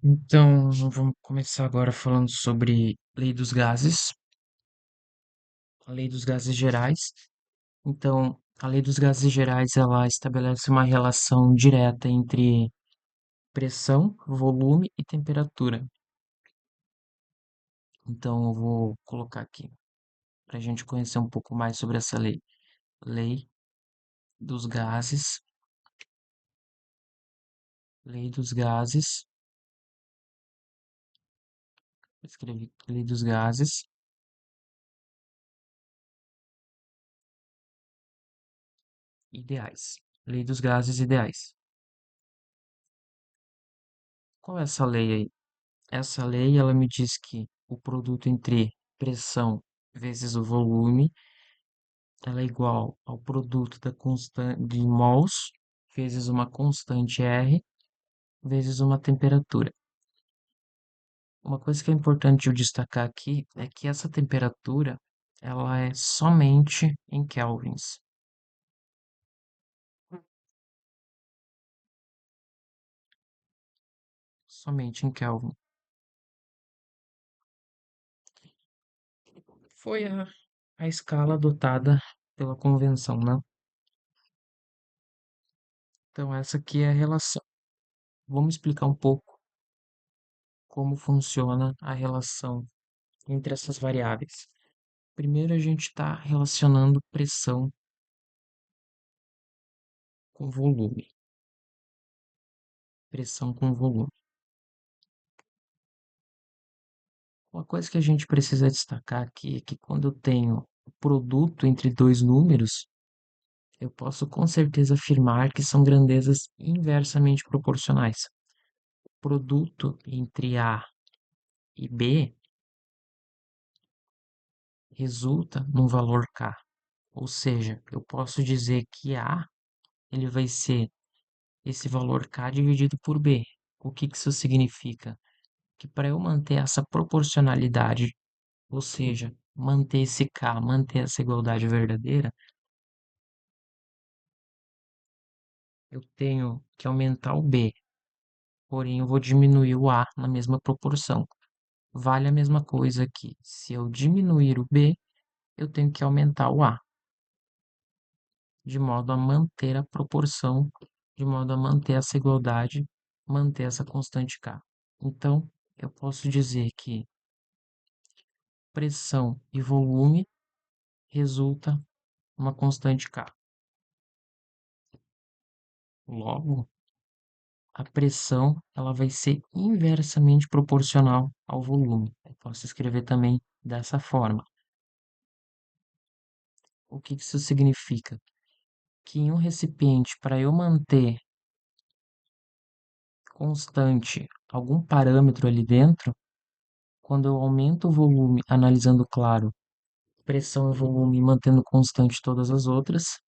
Então, vamos começar agora falando sobre lei dos gases, a lei dos gases gerais. Então, a lei dos gases gerais, ela estabelece uma relação direta entre pressão, volume e temperatura. Então, eu vou colocar aqui para a gente conhecer um pouco mais sobre essa lei. Lei dos gases, lei dos gases, escrevi lei dos gases ideais. Lei dos gases ideais. Qual é essa lei aí? Essa lei, ela me diz que o produto entre pressão vezes o volume, ela é igual ao produto da constante de mols vezes uma constante R vezes uma temperatura. Uma coisa que é importante eu destacar aqui é que essa temperatura, ela é somente em kelvins, somente em Kelvin. Foi a escala adotada pela convenção, né? Então essa aqui é a relação. Vamos explicar um pouco como funciona a relação entre essas variáveis. Primeiro, a gente está relacionando pressão com volume. Pressão com volume. Uma coisa que a gente precisa destacar aqui é que quando eu tenho o produto entre dois números, eu posso com certeza afirmar que são grandezas inversamente proporcionais. O produto entre A e B resulta num valor K. Ou seja, eu posso dizer que A ele vai ser esse valor K dividido por B. O que que isso significa? Que para eu manter essa proporcionalidade, ou seja, manter esse K, manter essa igualdade verdadeira, eu tenho que aumentar o B, porém eu vou diminuir o A na mesma proporção. Vale a mesma coisa aqui. Se eu diminuir o B, eu tenho que aumentar o A, de modo a manter a proporção, de modo a manter essa igualdade, manter essa constante K. Então, eu posso dizer que pressão e volume resulta uma constante K. Logo, a pressão ela vai ser inversamente proporcional ao volume. Eu posso escrever também dessa forma. O que isso significa? Que em um recipiente, para eu manter constante algum parâmetro ali dentro, quando eu aumento o volume, analisando, claro, pressão e volume, mantendo constante todas as outras,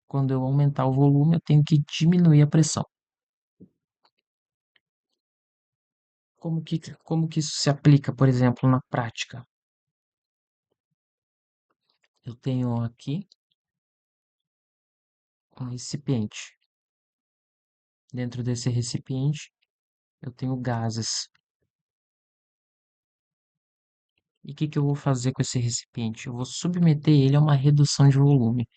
quando eu aumentar o volume, eu tenho que diminuir a pressão. Como que isso se aplica, por exemplo, na prática? Eu tenho aqui um recipiente. Dentro desse recipiente, eu tenho gases. E o que que eu vou fazer com esse recipiente? Eu vou submeter ele a uma redução de volume.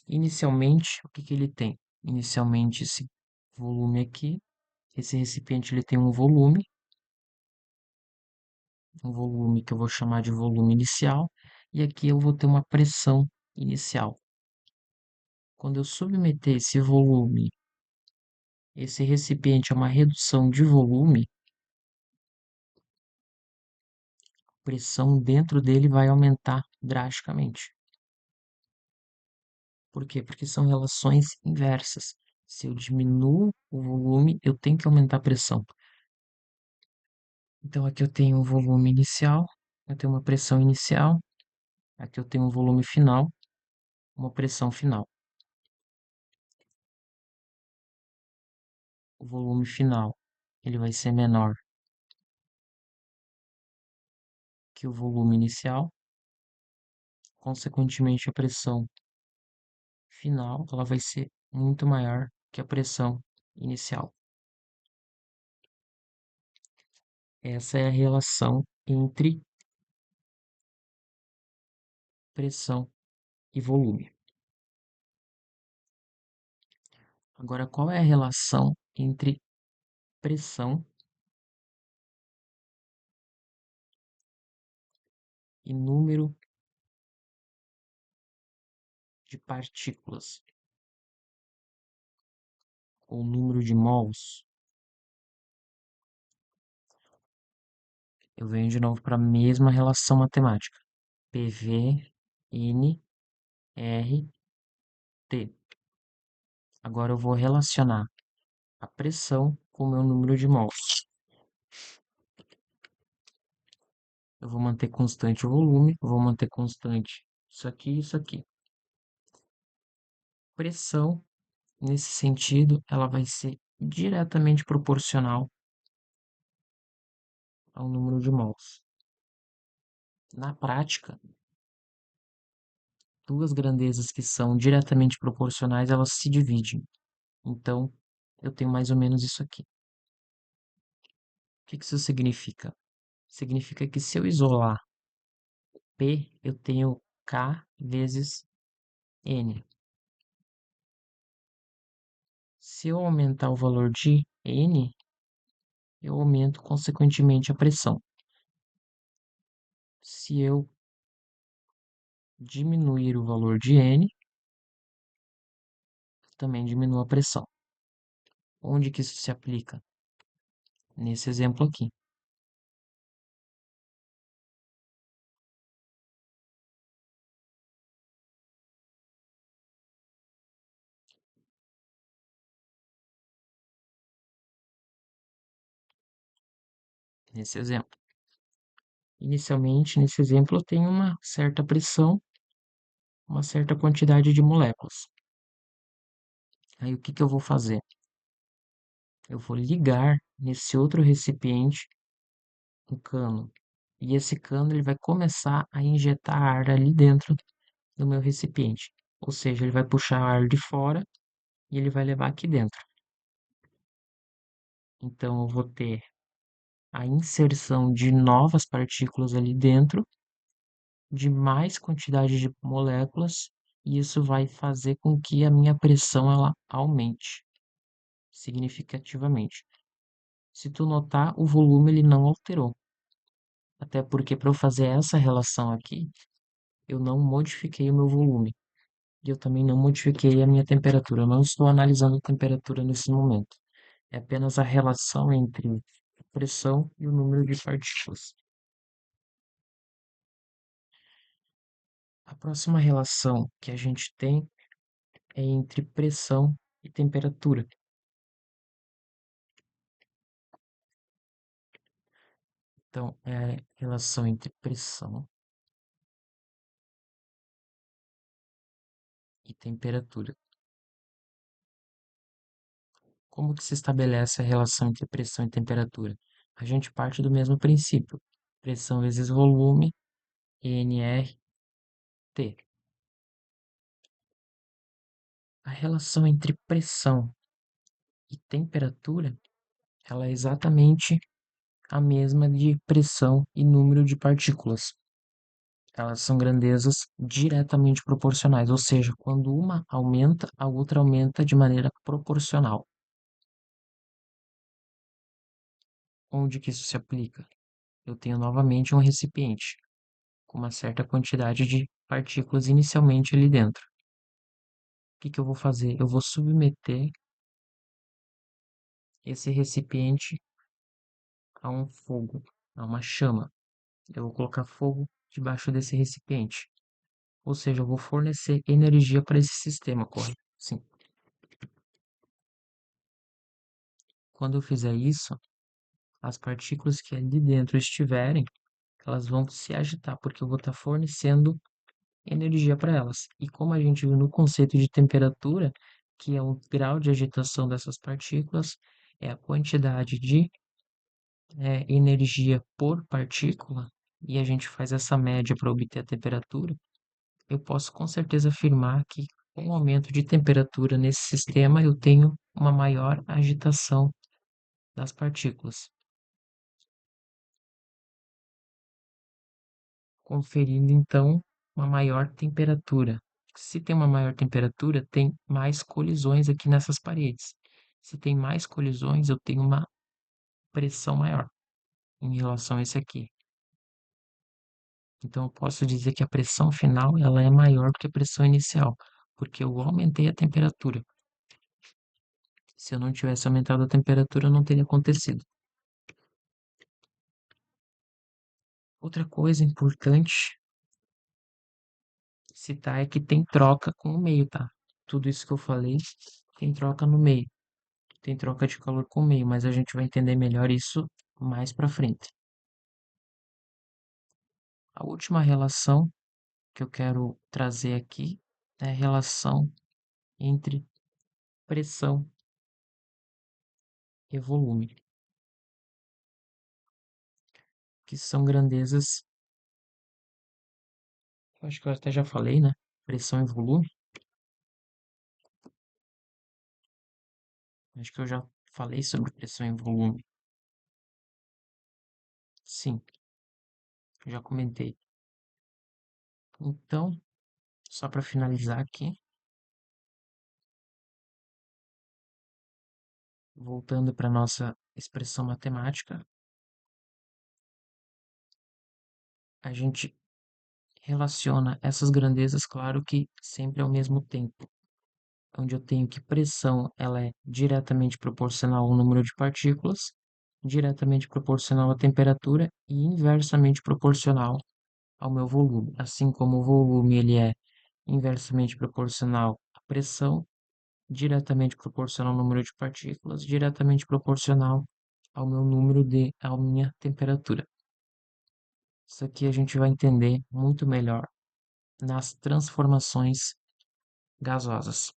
Inicialmente, o que que ele tem? Inicialmente, esse volume aqui, esse recipiente ele tem um volume que eu vou chamar de volume inicial, e aqui eu vou ter uma pressão inicial. Quando eu submeter esse volume, esse recipiente a uma redução de volume, a pressão dentro dele vai aumentar drasticamente. Por quê? Porque são relações inversas. Se eu diminuo o volume, eu tenho que aumentar a pressão. Então aqui eu tenho um volume inicial, eu tenho uma pressão inicial, aqui eu tenho um volume final, uma pressão final. O volume final ele vai ser menor que o volume inicial, consequentemente a pressão final ela vai ser muito maior que a pressão inicial. Essa é a relação entre pressão e volume. Agora, qual é a relação entre pressão e número de partículas, ou número de mols? Eu venho de novo para a mesma relação matemática. PV, N, R, T. Agora eu vou relacionar a pressão com o meu número de mols. Eu vou manter constante o volume, vou manter constante isso aqui e isso aqui. Pressão, nesse sentido, ela vai ser diretamente proporcional ao número de mols. Na prática, duas grandezas que são diretamente proporcionais, elas se dividem. Então, eu tenho mais ou menos isso aqui. O que isso significa? Significa que se eu isolar P, eu tenho K vezes N. Se eu aumentar o valor de N, eu aumento consequentemente a pressão. Se eu diminuir o valor de N, também diminui a pressão. Onde que isso se aplica? Nesse exemplo aqui. Nesse exemplo. Inicialmente, nesse exemplo, eu tenho uma certa pressão, uma certa quantidade de moléculas. Aí o que eu vou fazer? Eu vou ligar nesse outro recipiente um cano. E esse cano ele vai começar a injetar ar ali dentro do meu recipiente. Ou seja, ele vai puxar ar de fora e ele vai levar aqui dentro. Então eu vou ter a inserção de novas partículas ali dentro, de mais quantidade de moléculas, e isso vai fazer com que a minha pressão ela aumente significativamente. Se tu notar, o volume ele não alterou. Até porque para eu fazer essa relação aqui, eu não modifiquei o meu volume. E eu também não modifiquei a minha temperatura. Eu não estou analisando a temperatura nesse momento. É apenas a relação entre a pressão e o número de partículas. A próxima relação que a gente tem é entre pressão e temperatura. Então, é a relação entre pressão e temperatura. Como que se estabelece a relação entre pressão e temperatura? A gente parte do mesmo princípio. Pressão vezes volume, nRT. A relação entre pressão e temperatura, ela é exatamente a mesma de pressão e número de partículas. Elas são grandezas diretamente proporcionais, ou seja, quando uma aumenta, a outra aumenta de maneira proporcional. Onde que isso se aplica? Eu tenho novamente um recipiente com uma certa quantidade de partículas inicialmente ali dentro. O que eu vou fazer? Eu vou submeter esse recipiente a um fogo, a uma chama. Eu vou colocar fogo debaixo desse recipiente. Ou seja, eu vou fornecer energia para esse sistema, correto? Sim. Quando eu fizer isso, as partículas que ali dentro estiverem, elas vão se agitar, porque eu vou estar fornecendo energia para elas. E como a gente viu no conceito de temperatura, que é o grau de agitação dessas partículas, é a quantidade de energia por partícula, e a gente faz essa média para obter a temperatura, eu posso com certeza afirmar que com o aumento de temperatura nesse sistema eu tenho uma maior agitação das partículas. conferindo então uma maior temperatura. Se tem uma maior temperatura, tem mais colisões aqui nessas paredes. Se tem mais colisões, eu tenho uma pressão maior em relação a esse aqui. Então, eu posso dizer que a pressão final ela é maior do que a pressão inicial, porque eu aumentei a temperatura. Se eu não tivesse aumentado a temperatura, não teria acontecido. Outra coisa importante citar é que tem troca com o meio, tá? Tudo isso que eu falei tem troca no meio, tem troca de calor com o meio, mas a gente vai entender melhor isso mais para frente. A última relação que eu quero trazer aqui é a relação entre pressão e volume, que são grandezas, eu acho que eu até já falei, né? Pressão e volume, acho que eu já falei sobre pressão e volume. Sim, já comentei. Então, só para finalizar aqui, voltando para nossa expressão matemática, a gente relaciona essas grandezas, claro que sempre ao mesmo tempo, onde eu tenho que pressão ela é diretamente proporcional ao número de partículas, diretamente proporcional à temperatura e inversamente proporcional ao meu volume, assim como o volume ele é inversamente proporcional à pressão, diretamente proporcional ao número de partículas, diretamente proporcional ao meu à minha temperatura. Isso aqui a gente vai entender muito melhor nas transformações gasosas.